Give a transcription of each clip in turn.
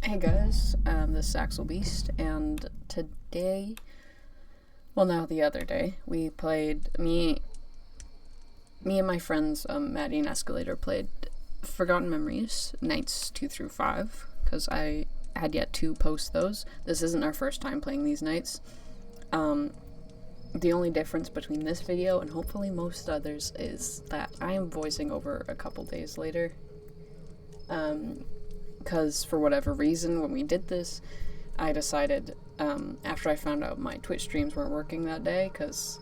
Hey guys, this is Axel Beast, and today, the other day, we played, me and my friends, Maddie and Escalator, played Forgotten Memories, nights 2 through 5, because I had yet to post those. This isn't our first time playing these nights. The only difference between this video and hopefully most others is that I am voicing over a couple days later. Because for whatever reason, when we did this, I decided, after I found out my Twitch streams weren't working that day because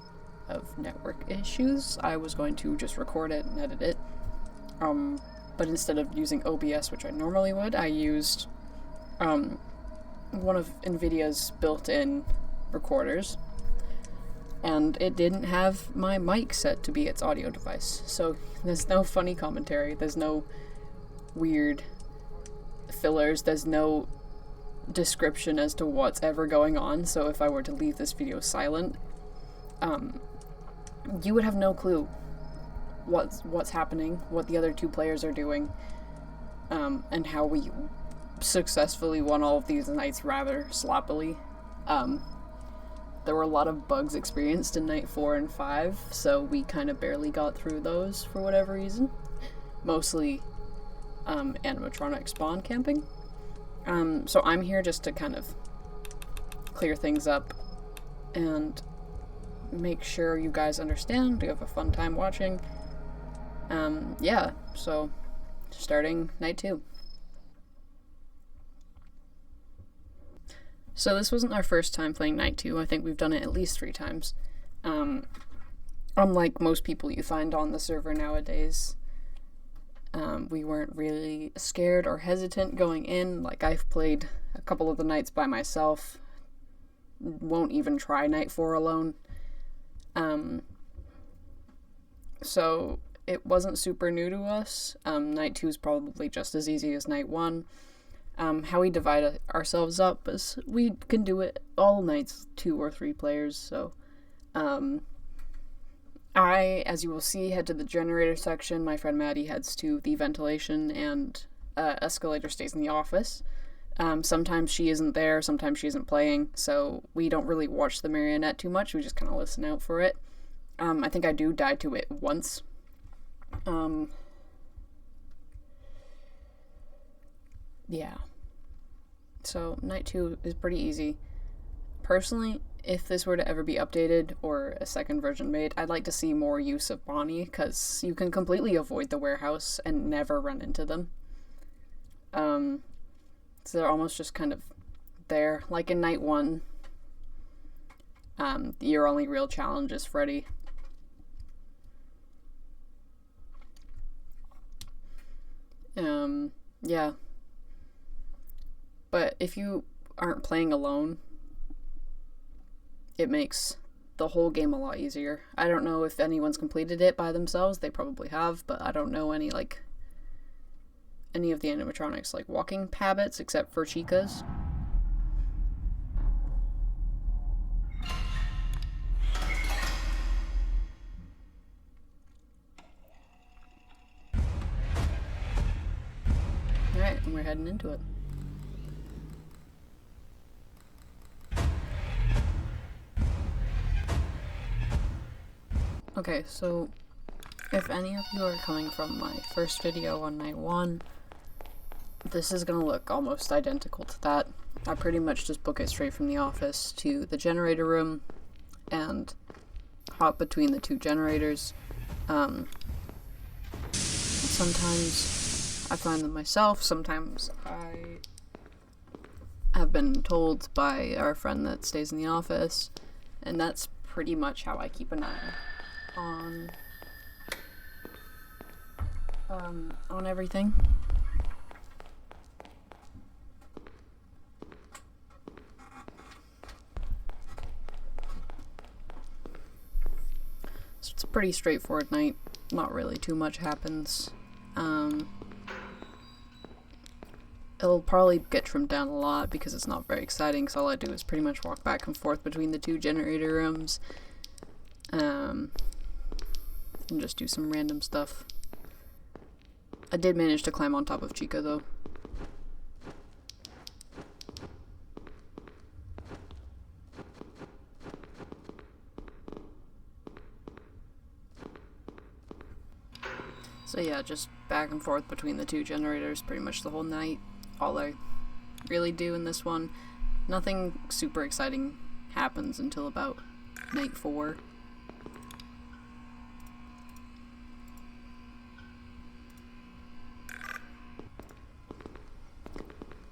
of network issues, I was going to just record it and edit it. But instead of using OBS, which I normally would, I used one of NVIDIA's built-in recorders, and it didn't have my mic set to be its audio device. So there's no funny commentary, there's no weird fillers, there's no description as to what's ever going on, so if I were to leave this video silent, you would have no clue what's happening, what the other two players are doing, and how we successfully won all of these nights rather sloppily. There were a lot of bugs experienced in night 4 and 5, so we kind of barely got through those for whatever reason. Mostly animatronic spawn camping. So I'm here just to kind of clear things up and make sure you guys understand, you have a fun time watching. Yeah, so starting night 2. So this wasn't our first time playing night 2, I think we've done it at least 3 times. Unlike most people you find on the server nowadays, we weren't really scared or hesitant going in. Like, I've played a couple of the nights by myself, won't even try night 4 alone. So it wasn't super new to us. Night 2 is probably just as easy as night 1. How we divide ourselves up is we can do it all nights 2 or 3 players, so I, as you will see, head to the generator section. My friend Maddie heads to the ventilation, and Escalator stays in the office. Sometimes she isn't there, sometimes she isn't playing, so we don't really watch the marionette too much, we just kind of listen out for it. I think I do die to it once. Yeah. So, night 2 is pretty easy. Personally, if this were to ever be updated or a second version made, I'd like to see more use of Bonnie, because you can completely avoid the warehouse and never run into them. So they're almost just kind of there. Like in night 1, your only real challenge is Freddy. Yeah. But if you aren't playing alone, it makes the whole game a lot easier. I don't know if anyone's completed it by themselves, they probably have, but I don't know any of the animatronics, like walking habits, except for Chica's. Alright, and we're heading into it. Okay, so if any of you are coming from my first video on night 1, this is gonna look almost identical to that. I pretty much just book it straight from the office to the generator room and hop between the 2 generators. Sometimes I find them myself, sometimes I have been told by our friend that stays in the office, and that's pretty much how I keep an eye on everything. So it's a pretty straightforward night. Not really too much happens. It'll probably get trimmed down a lot because it's not very exciting, so all I do is pretty much walk back and forth between the 2 generator rooms. And just do some random stuff. I did manage to climb on top of Chica, though. So yeah, just back and forth between the two generators pretty much the whole night. All I really do in this one, nothing super exciting happens until about night 4.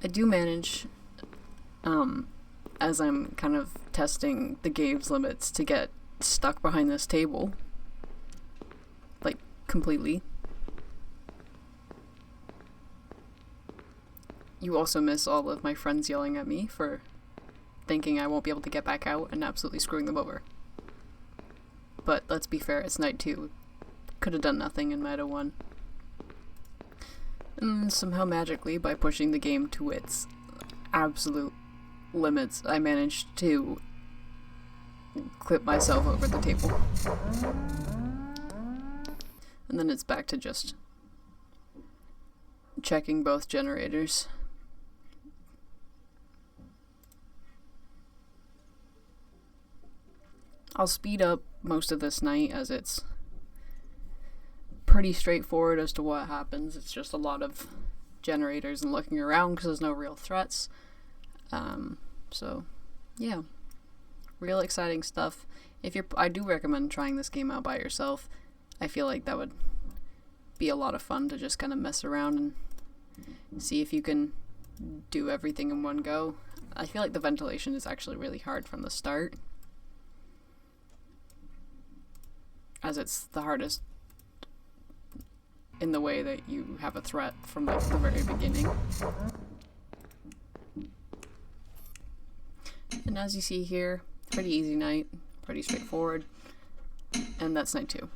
I do manage, as I'm kind of testing the game's limits, to get stuck behind this table. Like, completely. You also miss all of my friends yelling at me for thinking I won't be able to get back out and absolutely screwing them over. But let's be fair, it's night 2. Could have done nothing and might have won. And somehow magically, by pushing the game to its absolute limits, I managed to clip myself over the table. And then it's back to just checking both generators. I'll speed up most of this night as it's pretty straightforward as to what happens. It's just a lot of generators and looking around because there's no real threats. So, yeah. Real exciting stuff. I do recommend trying this game out by yourself. I feel like that would be a lot of fun to just kind of mess around and see if you can do everything in one go. I feel like the ventilation is actually really hard from the start, as it's the hardest in the way that you have a threat from like the very beginning. And as you see here, pretty easy night, pretty straightforward, and that's night 2.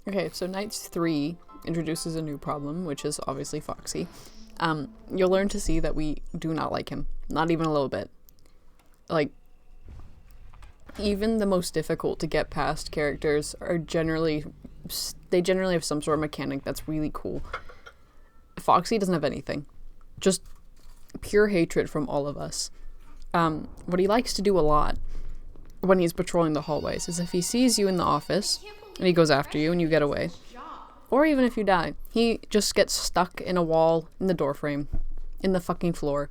Okay, so night 3 introduces a new problem, which is obviously Foxy. You'll learn to see that we do not like him. Not even a little bit. Like, even the most difficult to get past characters are generally have some sort of mechanic that's really cool. Foxy doesn't have anything. Just pure hatred from all of us. What he likes to do a lot when he's patrolling the hallways is if he sees you in the office and he goes after you and you get away, or even if you die, he just gets stuck in a wall, in the doorframe, in the fucking floor,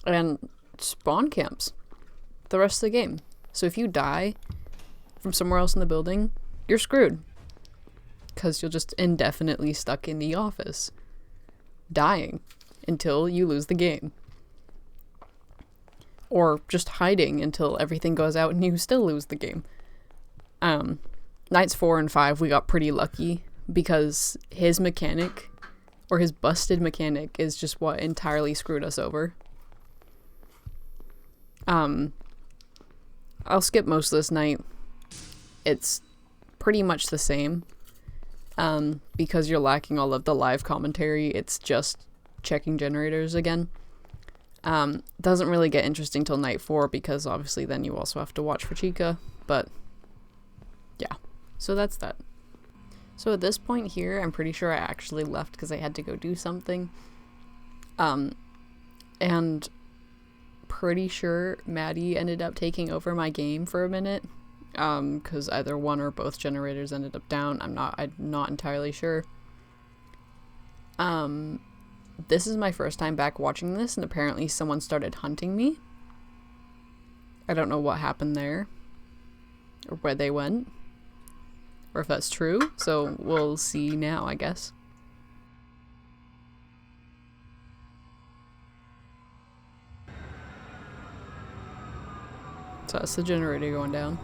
and spawn camps the rest of the game. So if you die from somewhere else in the building, you're screwed, because you'll just indefinitely stuck in the office, dying until you lose the game. Or just hiding until everything goes out and you still lose the game. Nights 4 and 5, we got pretty lucky because his mechanic, or his busted mechanic, is just what entirely screwed us over. I'll skip most of this night. It's pretty much the same. Because you're lacking all of the live commentary, it's just checking generators again. Doesn't really get interesting till night 4 because obviously then you also have to watch for Chica, but yeah, so that's that. So at this point here, I'm pretty sure I actually left because I had to go do something, and pretty sure Maddie ended up taking over my game for a minute, because either one or both generators ended up down. I'm not entirely sure. This is my first time back watching this, and apparently someone started hunting me. I don't know what happened there, or where they went, or if that's true, so we'll see now, I guess. So that's the generator going down.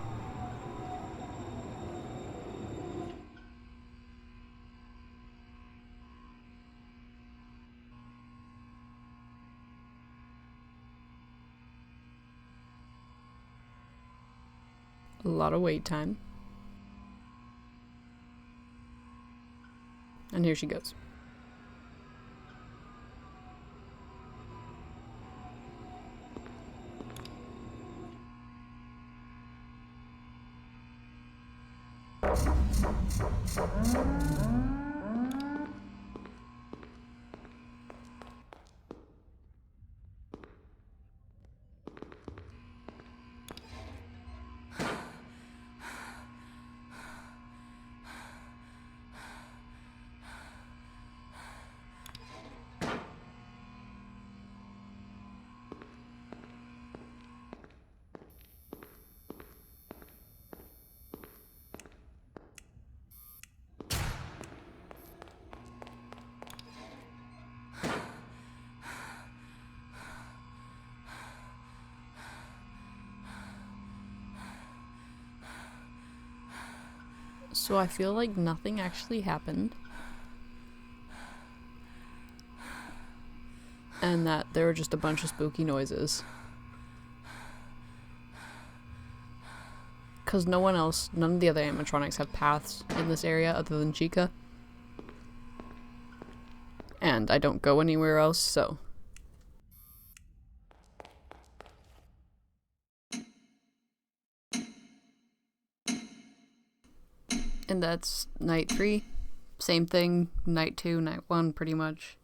A lot of wait time. And here she goes. So I feel like nothing actually happened. And that there were just a bunch of spooky noises. Because none of the other animatronics have paths in this area other than Chica. And I don't go anywhere else, so. And that's night 3. Same thing, night 2, night 1, pretty much.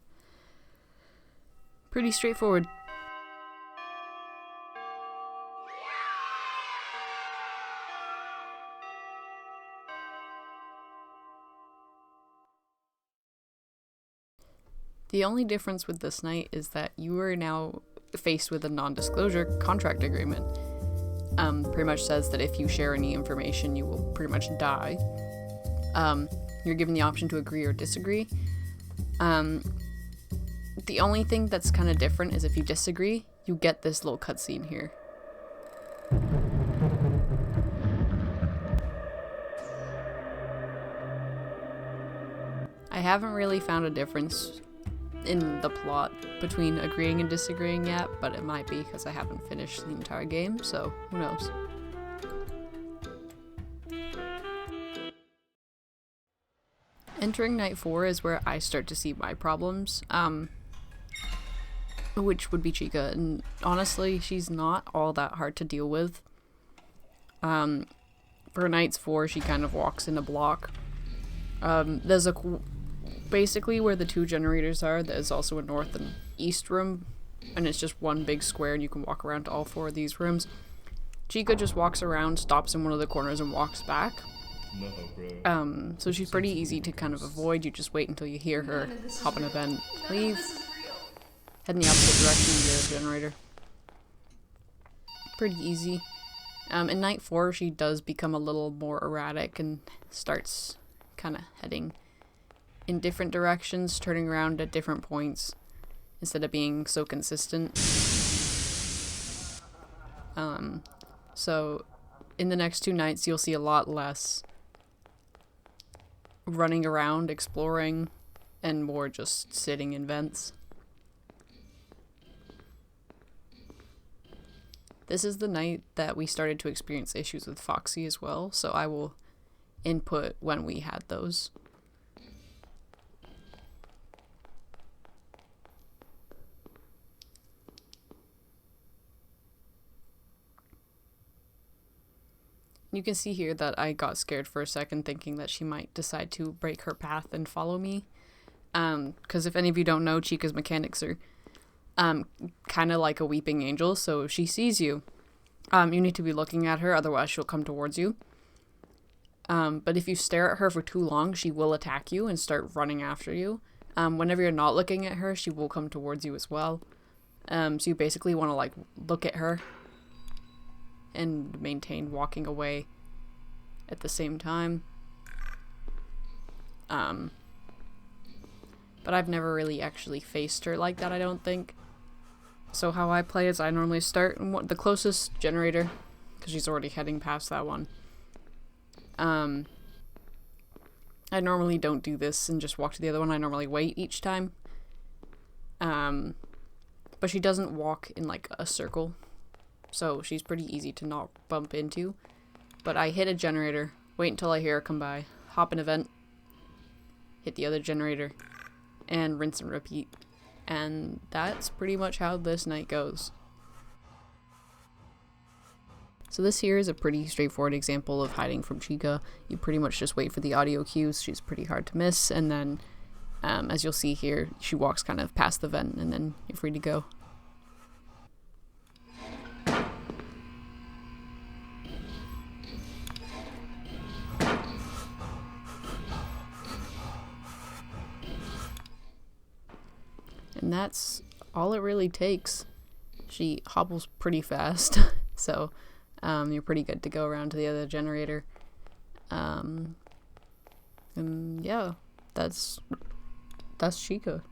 Pretty straightforward. The only difference with this night is that you are now faced with a non-disclosure contract agreement. Pretty much says that if you share any information, you will pretty much die. You're given the option to agree or disagree. The only thing that's kind of different is if you disagree, you get this little cutscene here. I haven't really found a difference in the plot between agreeing and disagreeing yet, but it might be because I haven't finished the entire game, so who knows. Entering night 4 is where I start to see my problems, which would be Chica, and honestly, she's not all that hard to deal with. For nights 4, she kind of walks in a block. There's basically where the 2 generators are, there's also a north and east room, and it's just one big square, and you can walk around to all 4 of these rooms. Chica just walks around, stops in one of the corners, and walks back. So she's pretty easy to kind of avoid. You just wait until you hear her, hop an event, leave, head in the opposite direction and get a generator. Pretty easy. In night 4, she does become a little more erratic and starts kind of heading in different directions, turning around at different points instead of being so consistent. So in the next 2 nights, you'll see a lot less running around, exploring, and more just sitting in vents. This is the night that we started to experience issues with Foxy as well, so I will input when we had those. You can see here that I got scared for a second, thinking that she might decide to break her path and follow me. Because if any of you don't know, Chica's mechanics are kind of like a weeping angel, so if she sees you, you need to be looking at her, otherwise she'll come towards you. But if you stare at her for too long, she will attack you and start running after you. Whenever you're not looking at her, she will come towards you as well. So you basically want to like look at her and maintain walking away at the same time. But I've never really actually faced her like that, I don't think. So how I play is I normally start in the closest generator, because she's already heading past that one. I normally don't do this and just walk to the other one. I normally wait each time. But she doesn't walk in like a circle, so she's pretty easy to not bump into. But I hit a generator, wait until I hear her come by, hop an event, hit the other generator, and rinse and repeat. And that's pretty much how this night goes. So this here is a pretty straightforward example of hiding from Chica. You pretty much just wait for the audio cues. She's pretty hard to miss, and then as you'll see here, she walks kind of past the vent, and then you're free to go. And that's all it really takes. She hobbles pretty fast, so you're pretty good to go around to the other generator. And yeah, that's Chica.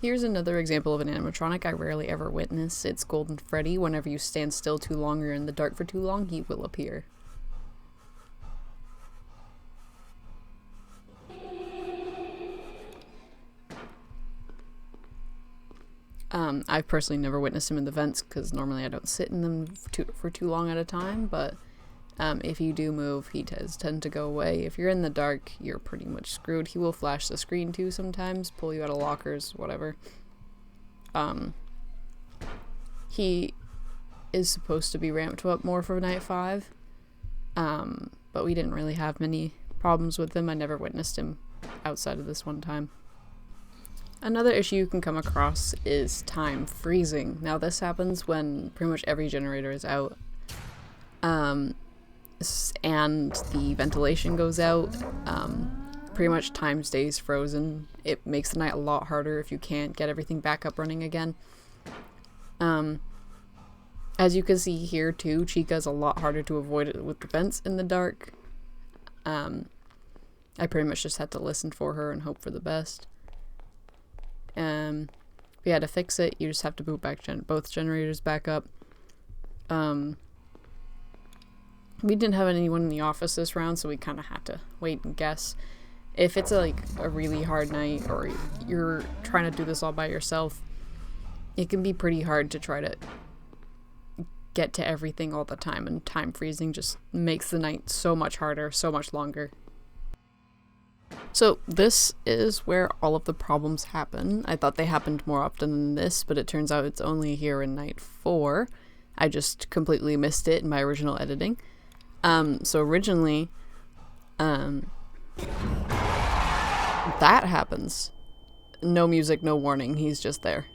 Here's another example of an animatronic I rarely ever witness. It's Golden Freddy. Whenever you stand still too long or in the dark for too long, he will appear. I've personally never witnessed him in the vents because normally I don't sit in them for too long at a time, but if you do move, he does tend to go away. If you're in the dark, you're pretty much screwed. He will flash the screen too sometimes, pull you out of lockers, whatever. He is supposed to be ramped up more for night 5, but we didn't really have many problems with him. I never witnessed him outside of this one time. Another issue you can come across is time freezing. Now this happens when pretty much every generator is out, and the ventilation goes out. Pretty much time stays frozen. It makes the night a lot harder if you can't get everything back up running again. As you can see here too, Chica's a lot harder to avoid it with the vents in the dark. I pretty much just had to listen for her and hope for the best. But yeah, to fix it, you just have to boot back both generators back up. We didn't have anyone in the office this round, so we kind of had to wait and guess. If it's a really hard night, or you're trying to do this all by yourself, it can be pretty hard to try to get to everything all the time, and time freezing just makes the night so much harder, so much longer. So this is where all of the problems happen. I thought they happened more often than this, but it turns out it's only here in night 4. I just completely missed it in my original editing. So originally, that happens. No music, no warning, he's just there.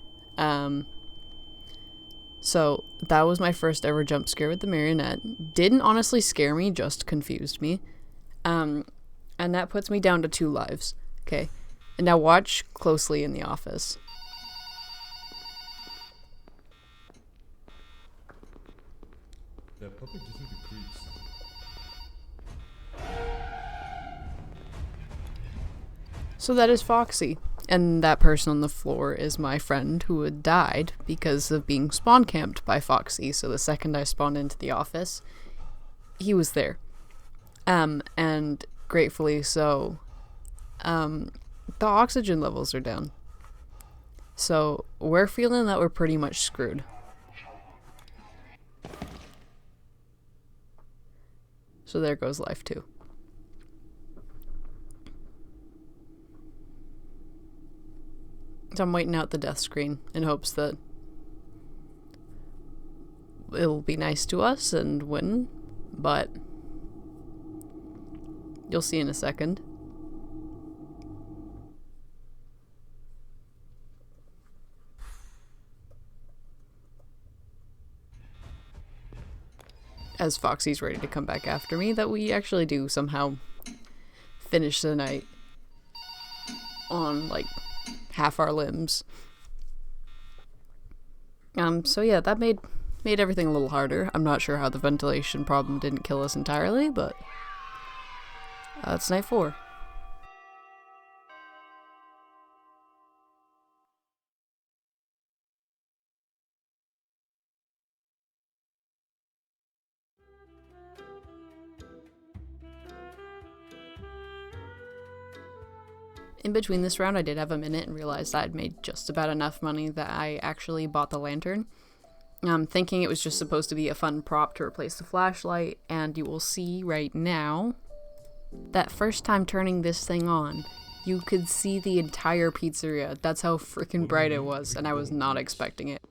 So that was my first ever jump scare with the marionette. Didn't honestly scare me, just confused me. And that puts me down to 2 lives. Okay. And now watch closely in the office. That puppet gives me the creeps. So that is Foxy. And that person on the floor is my friend who had died because of being spawn camped by Foxy. So the second I spawned into the office, he was there. And gratefully so, the oxygen levels are down. So we're feeling that we're pretty much screwed. So there goes life 2. So I'm waiting out the death screen in hopes that it'll be nice to us and win, but you'll see in a second. As Foxy's ready to come back after me, that we actually do somehow finish the night on half our limbs. So yeah, that made everything a little harder. I'm not sure how the ventilation problem didn't kill us entirely, but that's night 4. In between this round, I did have a minute and realized I'd made just about enough money that I actually bought the lantern. Thinking it was just supposed to be a fun prop to replace the flashlight, and you will see right now that first time turning this thing on, you could see the entire pizzeria. That's how freaking bright it was, and I was not expecting it.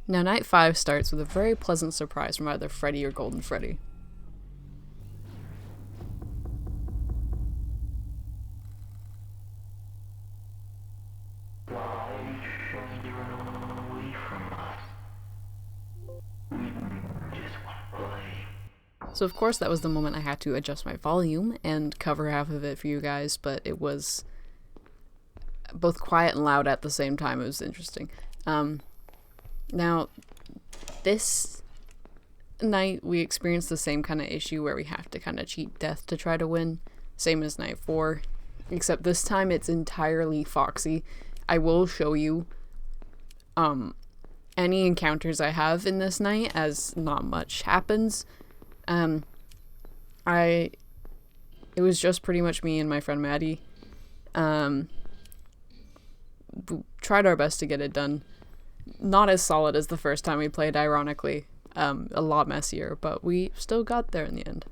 Now, night 5 starts with a very pleasant surprise from either Freddy or Golden Freddy. So of course that was the moment I had to adjust my volume and cover half of it for you guys, but it was both quiet and loud at the same time. It was interesting. Now, this night we experienced the same kind of issue where we have to kind of cheat death to try to win, same as night 4, except this time it's entirely Foxy. I will show you any encounters I have in this night, as not much happens. It was just pretty much me and my friend Maddie. We tried our best to get it done. Not as solid as the first time we played, ironically. A lot messier, but we still got there in the end.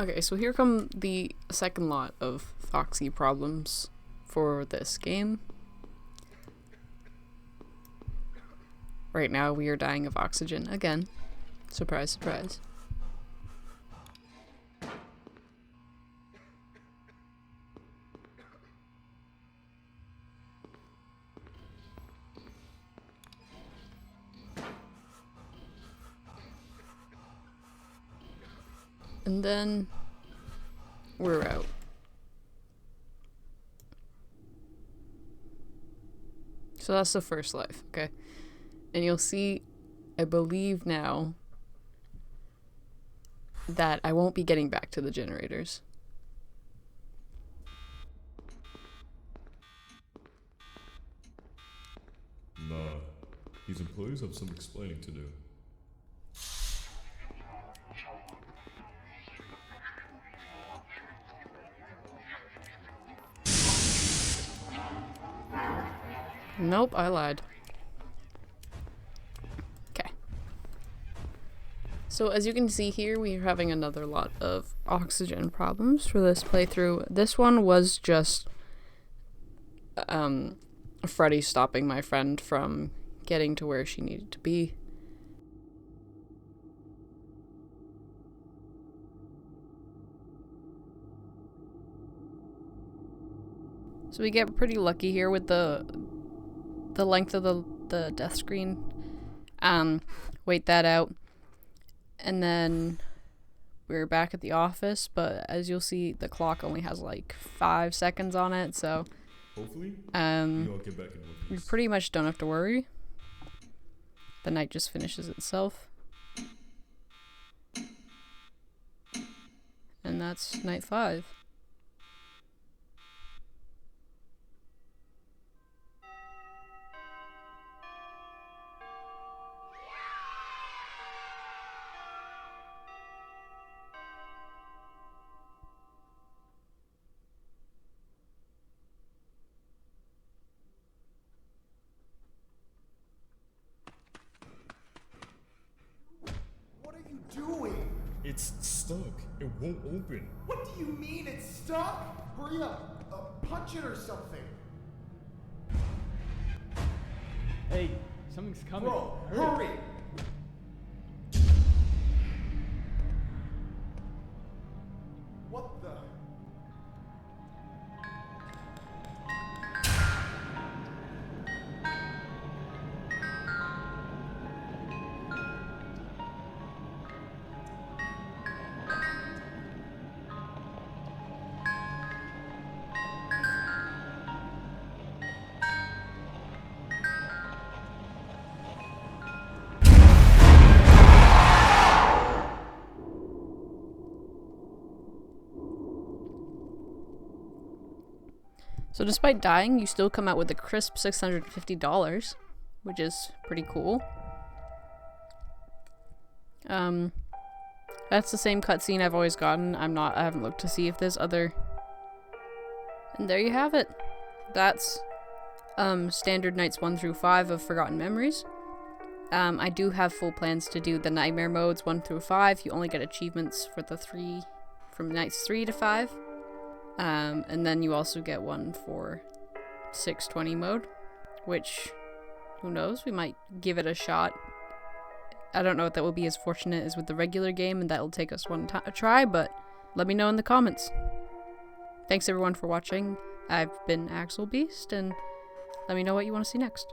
Okay, so here come the second lot of Foxy problems for this game. Right now we are dying of oxygen again. Surprise, surprise. And then we're out. So that's the first life, okay? And you'll see, I believe now, that I won't be getting back to the generators. Nah, his employees have some explaining to do. Nope, I lied. Okay. So as you can see here, we are having another lot of oxygen problems for this playthrough. This one was just Freddy stopping my friend from getting to where she needed to be. So we get pretty lucky here with the length of the death screen. Wait that out. And then we're back at the office, but as you'll see, the clock only has like 5 seconds on it, so hopefully we all get back in one we piece. pretty much don't have to worry. The night just finishes itself. And that's night 5. What are you doing? It's stuck. It won't open. What do you mean it's stuck? Hurry up. Punch it or something. Hey, something's coming. Bro, hurry. What the? So despite dying, you still come out with a crisp $650, which is pretty cool. That's the same cutscene I've always gotten. I haven't looked to see if there's other. And there you have it. That's standard nights 1 through 5 of Forgotten Memories. I do have full plans to do the nightmare modes 1 through 5. You only get achievements for the 3 from nights 3 to 5. And then you also get one for 620 mode, which, who knows, we might give it a shot. I don't know if that will be as fortunate as with the regular game, and that'll take us a try, but let me know in the comments. Thanks everyone for watching. I've been Axel Beast, and let me know what you want to see next.